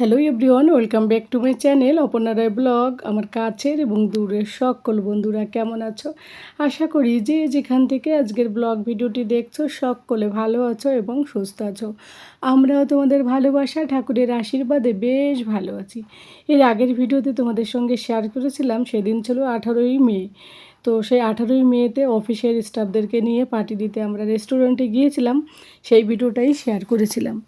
Hello everyone, welcome back to my channel Aparna Roy blog. আমার কাছের এবং দূরের সকল বন্ধুরা কেমন আছো? আশা করি যে যেখান থেকে আজকের ব্লগ ভিডিওটি দেখছো সকলে ভালো আছো এবং সুস্থ আছো। আমরাও তোমাদের ভালোবাসা ঠাকুরের আশীর্বাদে বেশ ভালো আছি। এর আগের ভিডিওতে তোমাদের সঙ্গে শেয়ার করেছিলাম, সেদিন ছিল 18ই মে। তো সেই 18ই মেতে অফিসের স্টাফদেরকে নিয়ে পার্টি দিতে আমরা রেস্টুরেন্টে গিয়েছিলাম, সেই ভিডিওটাই শেয়ার করেছিলাম।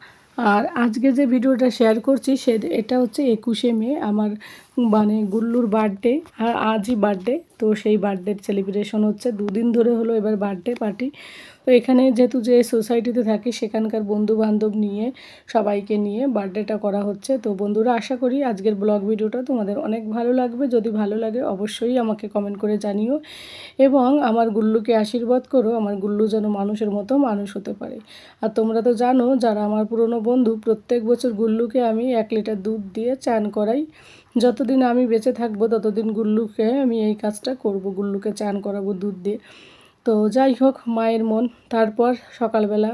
আর আজকে যে ভিডিওটা শেয়ার করছি এটা হচ্ছে 21শে মে, আমার মানে গুল্লুর বার্থডে। আর আজই বার্থডে, তো সেই বার্থডের সেলিব্রেশন হচ্ছে, দুদিন ধরে হলো এবার বার্থডে পার্টি। তো এখানে যেহেতু যে সোসাইটিতে থাকি সেখানকার বন্ধু বান্ধব নিয়ে সবাইকে নিয়ে বার্থডেটা করা হচ্ছে। তো বন্ধুরা, আশা করি আজকের ব্লগ ভিডিওটা তোমাদের অনেক ভালো লাগবে। যদি ভালো লাগে অবশ্যই আমাকে কমেন্ট করে জানিও এবং আমার গুল্লুকে আশীর্বাদ করো, আমার গুল্লু যেন মানুষের মতো মানুষ হতে পারে। আর তোমরা তো জানো, যারা আমার পুরনো বন্ধু, প্রত্যেক বছর গুল্লুকে আমি 1 লিটার দুধ দিয়ে চান করাই। যতদিন আমি বেঁচে থাকবো ততদিন গুল্লুকে আমি এই কাজটা করব, গুল্লুকে চান করাবো দুধ দিয়ে। তো যাই হোক, মায়ের মন। তারপর সকালবেলা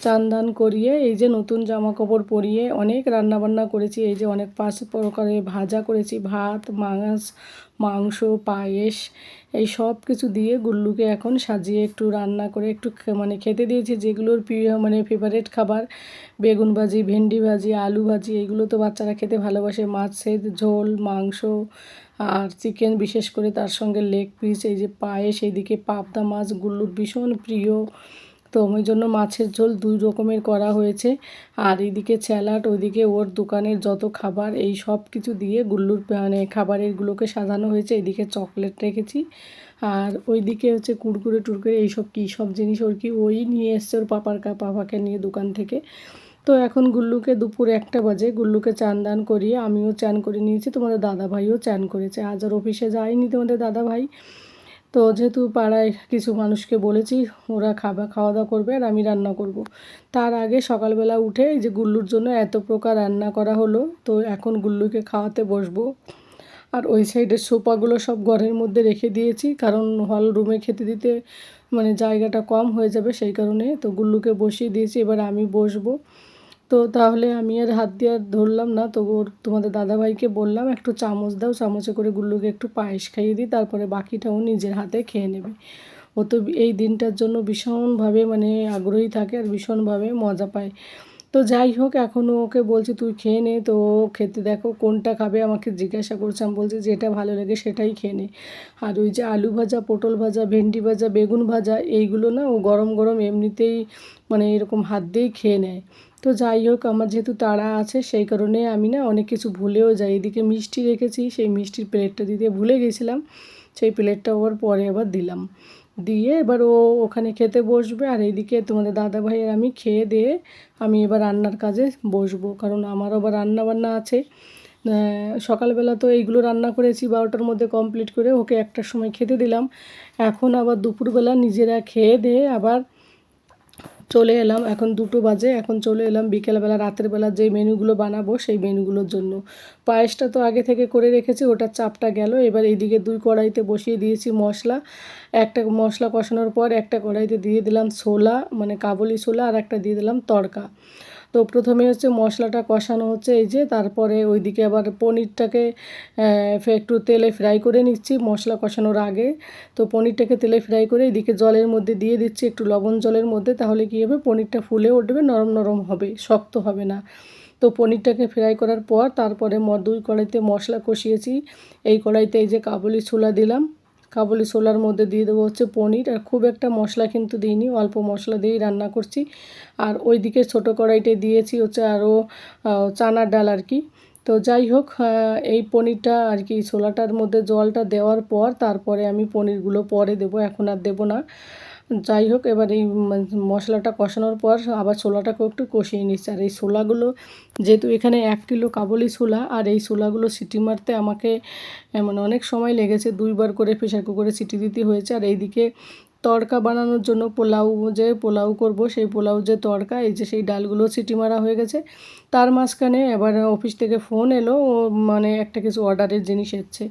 চান দান করিয়ে এই যে নতুন জামা কাপড় পরিয়ে অনেক রান্নাবান্না করেছি। এই যে অনেক 5 প্রকারের ভাজা করেছি, ভাত, মাংস, পায়েস, এই সব কিছু দিয়ে গুল্লুকে এখন সাজিয়ে একটু রান্না করে একটু মানে খেতে দিয়েছি, যেগুলোর প্রিয় মানে ফেভারেট খাবার। বেগুন ভাজি, ভেন্ডি ভাজি, আলু ভাজি, এইগুলো তো বাচ্চারা খেতে ভালোবাসে। মাছের ঝোল, মাংস আর চিকেন, বিশেষ করে তার সঙ্গে লেগ পিস, এই যে পায়েস, এইদিকে পাবদা মাছ গুল্লুর ভীষণ প্রিয়। তো ওই জন্য মাছের ঝোল 2 রকমের করা হয়েছে। আর এইদিকে স্যালাড, ওইদিকে ওর দোকানের যত খাবার, এই সব কিছু দিয়ে গুল্লুর মানে খাবারেরগুলোকে সাজানো হয়েছে। এইদিকে চকলেট রেখেছি, আর ওইদিকে হচ্ছে কুরকুরে টুরকুরে, এইসব কী সব জিনিস ওর কি ওই নিয়ে এসছে ওর পাপাকে নিয়ে দোকান থেকে। তো এখন গুল্লুকে দুপুর 1টা বাজে, গুল্লুকে চান দান করিয়ে আমিও চান করে নিয়েছি, তোমাদের দাদাভাইও চান করেছে। আজ আর অফিসে যায়নি তোমাদের দাদাভাই। তো যেহেতু পাড়ায় কিছু মানুষকে বলেছি, ওরা খাওয়া দাওয়া করবে আর আমি রান্না করব। তার আগে সকালবেলা উঠে এই যে গুল্লুর জন্য এত প্রকার রান্না করা হলো। তো এখন গুল্লুকে খাওয়াতে বসবো। আর ওই সাইডের সোফাগুলো সব ঘরের মধ্যে রেখে দিয়েছি, কারণ হল রুমে খেতে দিতে মানে জায়গাটা কম হয়ে যাবে, সেই কারণে। তো গুল্লুকে বসিয়ে দিয়েছি, এবার আমি বসবো। তো তাহলে আমি আর হাত দিয়ে আর ধরলাম না, তো তোমাদের দাদাভাইকে বললাম একটু চামচ দাও, চামচে করে গুল্লুকে একটু পায়েস খাইয়ে দিই, তারপরে বাকিটাও নিজের হাতে খেয়ে নেবে। ও তো এই দিনটার জন্য ভীষণভাবে মানে আগ্রহী থাকে আর ভীষণভাবে মজা পায়। তো যাই হোক, এখনও ওকে বলছি তুই খেয়ে নে। তো ও খেতে দেখো কোনটা খাবে আমাকে জিজ্ঞাসা করছে, আমি বলছি যেটা ভালো লাগে সেটাই খেয়ে নে। আর ওই যে আলু ভাজা, পটল ভাজা, ভেন্ডি ভাজা, বেগুন ভাজা, এইগুলো না ও গরম গরম এমনিতেই মানে এরকম হাত দিয়েই খেয়ে নেয়। তো যাই হোক, আমার যেহেতু তাড়া আছে সেই কারণে আমি না অনেক কিছু ভুলেও যাই। এদিকে মিষ্টি রেখেছি, সেই মিষ্টির প্লেটটা দিতে ভুলে গেছিলাম, সেই প্লেটটা ওর পরে আবার দিলাম। দিয়ে এবার ও ওখানে খেতে বসবে, আর এইদিকে তোমাদের দাদাভাই আর আমি খেয়ে দিয়ে আমি এবার রান্নার কাজে বসবো, কারণ আমারও আবার রান্না বান্না আছে। সকালবেলা তো এইগুলো রান্না করেছি, 12টার মধ্যে কমপ্লিট করে ওকে 1টার সময় খেতে দিলাম। এখন আবার দুপুরবেলা নিজেরা খেয়ে দিয়ে আবার চলে এলাম, এখন 2টো বাজে, এখন চলে এলাম বিকেলবেলা রাতের বেলা যে মেনুগুলো বানাবো সেই মেনুগুলোর জন্য। পায়েসটা তো আগে থেকে করে রেখেছি, ওটার চাপটা গেল। এবার এইদিকে 2 কড়াইতে বসিয়ে দিয়েছি মশলা। একটা মশলা কষানোর পর একটা কড়াইতে দিয়ে দিলাম ছোলা, মানে কাবুলি ছোলা, আর একটা দিয়ে দিলাম তড়কা। তো প্রথমে হচ্ছে মশলাটা কষানো হচ্ছে এই যে, তারপরে ওইদিকে আবার পনিরটাকে একটু তেলে ফ্রাই করে নিচ্ছি মশলা কষানোর আগে। তো পনিরটাকে তেলে ফ্রাই করে এদিকে জলের মধ্যে দিয়ে দিচ্ছি, একটু লবণ জলের মধ্যে, তাহলে কী হবে, পনিরটা ফুলে উঠবে, নরম নরম হবে, শক্ত হবে না। তো পনিরটাকে ফ্রাই করার পর তারপরে 2 কড়াইতে মশলা কষিয়েছি। এই কড়াইতে এই যে কাবুলি ছোলা দিলাম, কাবুলি ছোলার মধ্যে দিয়ে দেবো হচ্ছে পনির। আর খুব একটা মশলা কিন্তু দিইনি, অল্প মশলা দিয়েই রান্না করছি। আর ওইদিকে ছোটো কড়াইতে দিয়েছি হচ্ছে আরও চানার ডাল আর কি। তো যাই হোক, এই পনিরটা আর কি ছোলাটার মধ্যে জলটা দেওয়ার পর তারপরে আমি পনিরগুলো পরে দেবো, এখন আর দেবো না। যাই হোক, এবার এই মশলাটা কষানোর পর আবার ছোলাটাকেও একটু কষিয়ে নিচ্ছি। আর এই ছোলাগুলো যেহেতু এখানে 1 কিলো কাবুলি ছোলা, আর এই ছোলাগুলো সিটি মারতে আমাকে মানে অনেক সময় লেগেছে, 2বার করে প্রেশার কুকারে সিটি দিতে হয়েছে। আর এইদিকে তড়কা বানানোর জন্য পোলাও করব, সেই পোলাও যে তড়কা, এই যে সেই ডালগুলো সিটি মারা হয়ে গেছে। তার মাঝখানে এবার অফিস থেকে ফোন এলো, মানে একটা কিছু অর্ডারের জিনিস এসছে।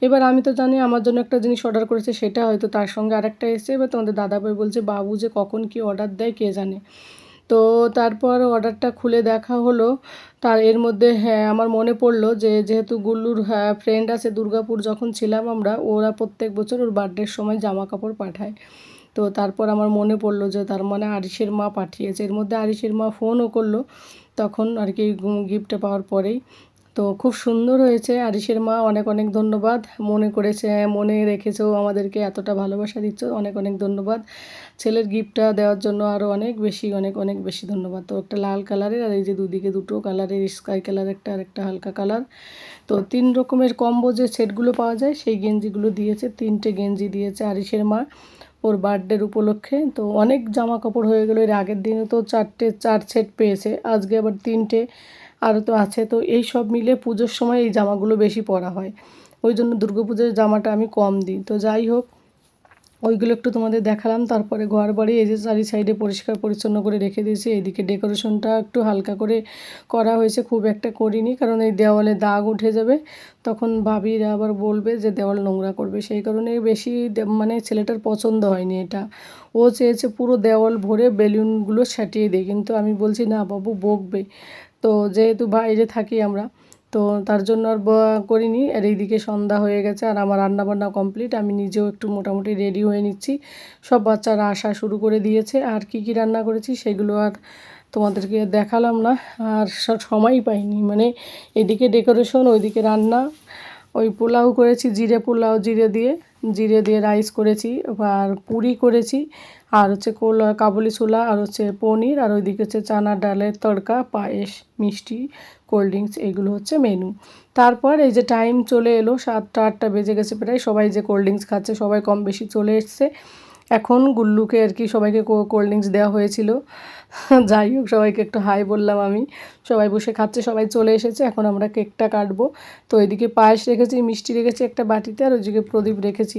এবার আমি তো জানি আমার জন্য একটা জিনিস অর্ডার করেছে, সেটা হয়তো তার সঙ্গে আরেকটা এসছে। এবার তোমাদের দাদাভাই বলছে বাবু যে কখন কি অর্ডার দেয় কে জানে। তো তারপর অর্ডারটা খুলে দেখা হলো, তার এর মধ্যে হ্যাঁ আমার মনে পড়লো যে যেহেতু গুল্লুর ফ্রেন্ড আছে দুর্গাপুর যখন ছিলাম আমরা, ওরা প্রত্যেক বছর ওর বার্থডের সময় জামা কাপড় পাঠায়। তো তারপর আমার মনে পড়লো যে তার মানে আরিশের মা পাঠিয়েছে। এর মধ্যে আরিশের মা ফোনও করলো তখন আর কি গিফটটা পাওয়ার পরেই। তো খুব সুন্দর হয়েছে। আরিশের মা অনেক অনেক ধন্যবাদ, মনে করেছে, মনে রেখেছো, আমাদেরকে এতটা ভালোবাসা দিচ্ছ, অনেক অনেক ধন্যবাদ। ছেলের গিফটটা দেওয়ার জন্য আরও অনেক বেশি অনেক অনেক বেশি ধন্যবাদ। তো একটা লাল কালারের আর এই যে দুদিকে দুটো কালারের, স্কাই কালার একটা আর একটা হালকা কালার। তো 3 রকমের কম্বো যে সেটগুলো পাওয়া যায় সেই গেঞ্জিগুলো দিয়েছে, 3টে গেঞ্জি দিয়েছে আরিশের মা ওর বার্থডের উপলক্ষে। তো অনেক জামা কাপড় হয়ে গেলো, এর আগের দিনে তো 4 সেট পেয়েছে, আজকে আবার 3টে আরও তো আছে। তো এই সব মিলে পুজোর সময় এই জামাগুলো বেশি পরা হয়, ওই জন্য দুর্গাপুজোর জামাটা আমি কম দিই। তো যাই হোক, ওইগুলো একটু তোমাদের দেখালাম। তারপরে ঘর বাড়ি এই যে চারি সাইডে পরিষ্কার পরিচ্ছন্ন করে রেখে দিয়েছি। এইদিকে ডেকোরেশনটা একটু হালকা করে করা হয়েছে, খুব একটা করিনি, কারণ এই দেওয়ালে দাগ উঠে যাবে, তখন ভাবিরা আবার বলবে যে দেওয়াল নোংরা করবে, সেই কারণে বেশি মানে ছেলেটার পছন্দ হয়নি এটা। ও চেয়েছে পুরো দেওয়াল ভরে বেলুনগুলো সাটিয়ে দিই, কিন্তু আমি বলছি না বাবু, বকবে। তো যেহেতু বাইরে থাকি আমরা, তো তার জন্য আর করিনি। আর এইদিকে সন্ধ্যা হয়ে গেছে আর আমার রান্নাবান্না কমপ্লিট, আমি নিজেও একটু মোটামুটি রেডি হয়ে নিচ্ছি। সব বাচ্চারা আসা শুরু করে দিয়েছে। আর কি কি রান্না করেছি সেগুলো আর তোমাদেরকে দেখালাম না, আর সময়ই পাইনি। মানে এদিকে ডেকোরেশন, ওইদিকে রান্না। ওই পোলাও করেছি, জিরে পোলাও, জিরে দিয়ে রাইস করেছি, আর পুরি করেছি, আর হচ্ছে কাবুলি ছোলা, আর হচ্ছে পনির, আর ওইদিকে হচ্ছে চানা ডালের তড়কা, পায়েস, মিষ্টি, কোল্ড ড্রিঙ্কস, এগুলো হচ্ছে মেনু। তারপর এই যে টাইম চলে এলো, 7টা 8টা বেজে গেছে প্রায়, সবাই যে কোল্ড ড্রিঙ্কস খাচ্ছে সবাই কম বেশি চলে এসছে। এখন গুল্লুকে আর কি সবাইকে কোল্ড ড্রিঙ্কস দেওয়া হয়েছিল। যাই হোক, সবাইকে একটু হাই বললাম আমি। সবাই বসে খাচ্ছে, সবাই চলে এসেছে, এখন আমরা কেকটা কাটবো। তো এদিকে পায়েস রেখেছি, মিষ্টি রেখেছি একটা বাটিতে, আর ওইদিকে প্রদীপ রেখেছি।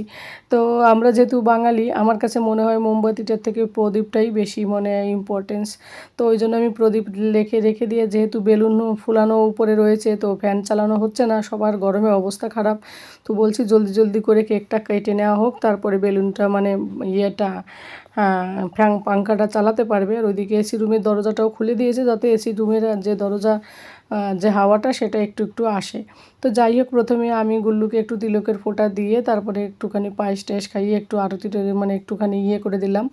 তো আমরা যেহেতু বাঙালি, আমার কাছে মনে হয় মোমবাতিটার থেকে প্রদীপটাই বেশি মানে ইম্পর্টেন্স। তো ওই জন্য আমি প্রদীপ রেখে দিয়ে, যেহেতু বেলুন ফুলানো উপরে রয়েছে, তো ফ্যান চালানো হচ্ছে না, সবার গরমে অবস্থা খারাপ। তো বলছি জলদি জলদি করে কেকটা কেটে নেওয়া হোক, তারপরে বেলুনটা মানে ইয়েটা পাঙ্খাটা চালাতে পারবে। আর ওইদিকে এসি রুমের দরজাটাও খুলে দিয়েছে, যাতে এসি রুমের যে দরজা যে হাওয়াটা সেটা একটু একটু আসে। তো যাই হোক, প্রথমে আমি গুল্লুকে একটু তিলকের ফোঁটা দিয়ে, তারপরে একটুখানি পায়েস টায়েস খাইয়ে একটু আরতিটা মানে একটুখানি করে দিলাম।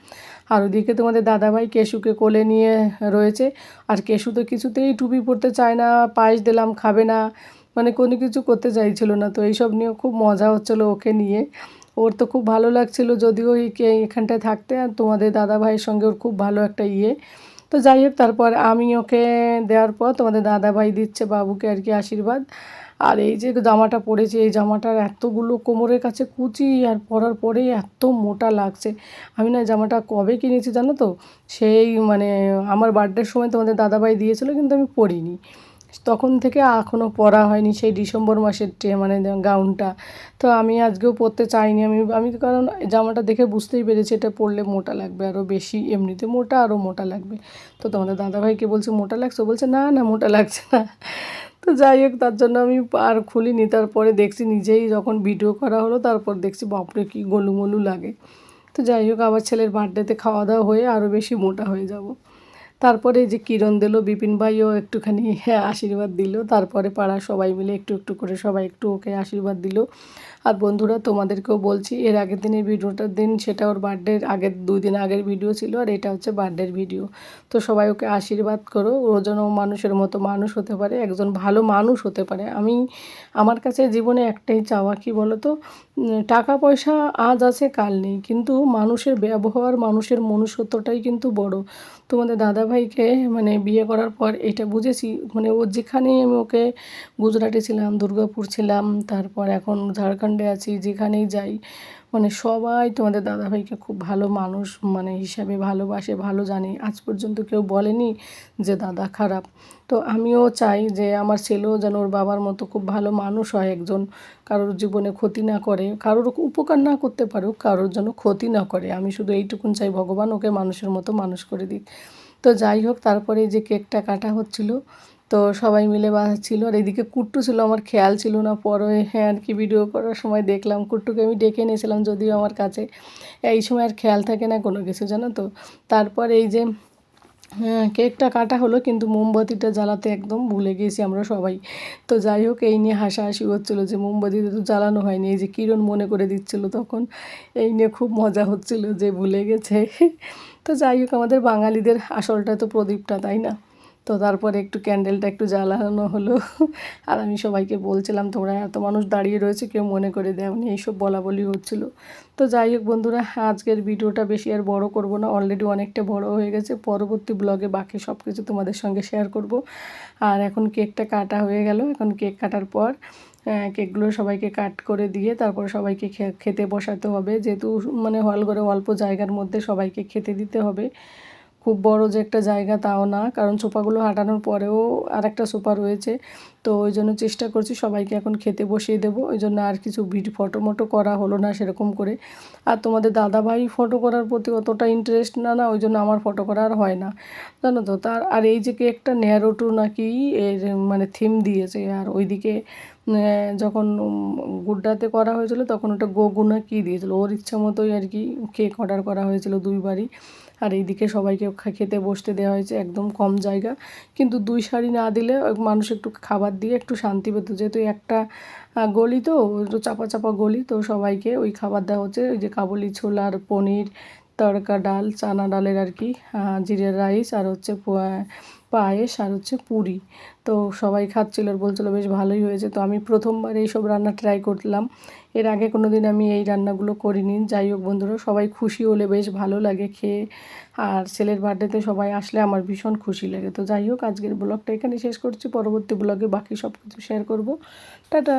আর ওদিকে তোমাদের দাদাভাই কেশুকে কোলে নিয়ে রয়েছে, আর কেশু তো কিছুতেই টুপি পরতে চায় না, পায়েস দিলাম খাবে না, মানে কোনো কিছু করতে চাইছিল না। তো এইসব নিয়ে খুব মজা হচ্ছিলো ওকে নিয়ে, ওর তো খুব ভালো লাগছিল, যদিও এখানটায় থাকতে, আর তোমাদের দাদা ভাইয়ের সঙ্গে ওর খুব ভালো একটা ইয়ে। তো যাই হোক, তারপর আমি ওকে দেওয়ার পর তোমাদের দাদা ভাই দিচ্ছে বাবুকে আর কি আশীর্বাদ। আর এই যে জামাটা পরেছি, এই জামাটার এতগুলো কোমরের কাছে কুচি, আর পরার পরে এত মোটা লাগছে। আমি না জামাটা কবে কিনেছি জানো তো, সেই মানে আমার বার্থডের সময় তোমাদের দাদাভাই দিয়েছিল, কিন্তু আমি পরিনি, তখন থেকে এখনও পরা হয়নি, সেই ডিসেম্বর মাসের মানে গাউনটা। তো আমি আজকেও পরতে চাইনি, আমি কারণ জামাটা দেখে বুঝতেই পেরেছি এটা পরলে মোটা লাগবে আরও বেশি, এমনিতে মোটা আরও মোটা লাগবে। তো তোমাদের দাদাভাইকে বলছে মোটা লাগছে, বলছে না না মোটা লাগছে না। তো যাই হোক, তার জন্য আমি আর খুলিনি। তারপরে দেখছি নিজেই যখন ভিডিও করা হলো, তারপর দেখছি বাপরে কী গোলুমোলু লাগে। তো যাই হোক, আবার ছেলের বার্থডেতে খাওয়া দাওয়া হয়ে আরও বেশি মোটা হয়ে যাব। তারপরে এই যে কিরণ দিল, বিপিন ভাইও একটুখানি আশীর্বাদ দিল, তারপরে পাড়ার সবাই মিলে একটু একটু করে সবাই একটু ওকে আশীর্বাদ দিল। আর বন্ধুরা, তোমাদেরকেও বলছি, এর আগের দিনের ভিডিওটার দিন সেটা ওর বার্থডের আগের 2 দিন আগের ভিডিও ছিল, আর এটা হচ্ছে বার্থডের ভিডিও। তো সবাই ওকে আশীর্বাদ করো, ও যেন মানুষের মতো মানুষ হতে পারে, একজন ভালো মানুষ হতে পারে। আমার কাছে জীবনে একটাই চাওয়া, কি বলো তো, টাকা পয়সা আজ আছে কাল নেই, কিন্তু মানুষের ব্যবহার, মানুষের মনুষ্যত্বটাই কিন্তু বড়। তোমাদের দাদাভাইকে মানে বিয়ে করার পর এটা বুঝেছি, মানে ও যেখানেই, আমি ওকে গুজরাটে ছিলাম, দুর্গাপুর ছিলাম, তারপর এখন ঝাড়খণ্ডে আছি, যেখানেই যাই মানে সবাই তোমাদের দাদাভাইকে খুব ভালো মানুষ মানে হিসাবে ভালোবাসে, ভালো জানে। আজ পর্যন্ত কেউ বলেনি যে দাদা খারাপ। তো আমিও চাই যে আমার ছেলেও যেন ওর বাবার মতো খুব ভালো মানুষ হয়, একজন কারোর জীবনে ক্ষতি না করে, কারোর উপকার না করতে পারুক, কারোর জন্য ক্ষতি না করে। আমি শুধু এইটুকুন চাই, ভগবান ওকে মানুষের মতো মানুষ করে দিক। তো যাই হোক, তারপরে যে কেকটা কাটা হচ্ছিল, তো সবাই মিলে বানাচ্ছিল। আর এদিকে কুট্টু ছিল, আমার খেয়াল ছিল না, পরে হ্যাঁ আর কি ভিডিও করার সময় দেখলাম কুট্টুকে আমি ডেকে নিয়েছিলাম, যদিও আমার কাছে এই সময় আর খেয়াল থাকে না কোনো কিছু, জানো তো। তারপর এই যে হ্যাঁ, কেকটা কাটা হলো কিন্তু মোমবাতিটা জ্বালাতে একদম ভুলে গিয়েছি আমরা সবাই। তো যাই হোক এই নিয়ে হাসাহাসি হচ্ছিলো যে মোমবাতিটা তো জ্বালানো হয়নি। এই যে কিরণ মনে করে দিচ্ছিল তখন। এই নিয়ে খুব মজা হচ্ছিল যে ভুলে গেছে। তো যাই হোক আমাদের বাঙালিদের আসলটা তো প্রদীপটা, তাই না? তো তারপরে একটু ক্যান্ডেলটা একটু জ্বালানো হলো। আর আমি সবাইকে বলছিলাম তোমরা এত মানুষ দাঁড়িয়ে রয়েছে কেউ মনে করে দেওনি, এইসব বলাবলি হচ্ছিল। তো যাই হোক বন্ধুরা, আজকের ভিডিওটা বেশি আর বড় করব না, অলরেডি অনেকটা বড় হয়ে গেছে। পরবর্তী ব্লগে বাকি সব কিছু তোমাদের সঙ্গে শেয়ার করব। আর এখন কেকটা কাটা হয়ে গেল, এখন কেক কাটার পর কেকগুলো সবাইকে কাট করে দিয়ে তারপর সবাইকে খেতে বসাতে হবে, যেহেতু মানে হল ঘরে অল্প জায়গার মধ্যে সবাইকে খেতে দিতে হবে। খুব বড় যে একটা জায়গা তাও না, কারণ সোফাগুলো হাঁটানোর পরেও আরেকটা সোফা রয়েছে। তো ওই জন্য চেষ্টা করছি সবাইকে এখন খেতে বসিয়ে দেবো, ওই জন্য আর কিছু ফটো মটো করা হলো না সেরকম করে। আর তোমাদের দাদাভাই ফটো করার প্রতি অতটা ইন্টারেস্ট না, ওই জন্য আমার ফটো করা আর হয় না, জানো তো। তার আর এই যে কেকটা ন্যারোটু নাকি এর মানে থিম দিয়েছে, আর ওইদিকে যখন গুড্ডাতে করা হয়েছিল তখন ওটা গোগু না কী দিয়েছিলো, ওর ইচ্ছা মতোই আর কি কেক অর্ডার করা হয়েছিল দুইবারই। আর এইদিকে সবাইকে খেতে বসতে দেওয়া হয়েছে, একদম কম জায়গা, কিন্তু 2 সারি না দিলে মানুষ একটু খাবার দিয়ে একটু শান্তি পেত, যেহেতু একটা গলি তো একটু চাপা চাপা গলি, তো সবাইকে ওই খাবার দেওয়া হচ্ছে। ওই যে কাবুলি ছোলার পনির, তড়কা ডাল, চানা ডালের আর কি, জিরা রাইস, আর হচ্ছে পায়েস, আর হচ্ছে পুরি। তো সবাই খাচ্ছিল আর বলছিল বেশ ভালোই হয়েছে। তো আমি প্রথমবার এইসব রান্না ট্রাই করলাম, এর আগে কোনো দিন আমি এই রান্নাগুলো করিনি। যাই হোক বন্ধুরা, সবাই খুশি হলে বেশ ভালো লাগে খেয়ে। আর ছেলের বার্থডেতে সবাই আসলে আমার ভীষণ খুশি লাগে। তো যাই হোক আজকের ব্লগটা এখানে শেষ করছি, পরবর্তী ব্লগে বাকি সব কিছু শেয়ার করব। টাটা।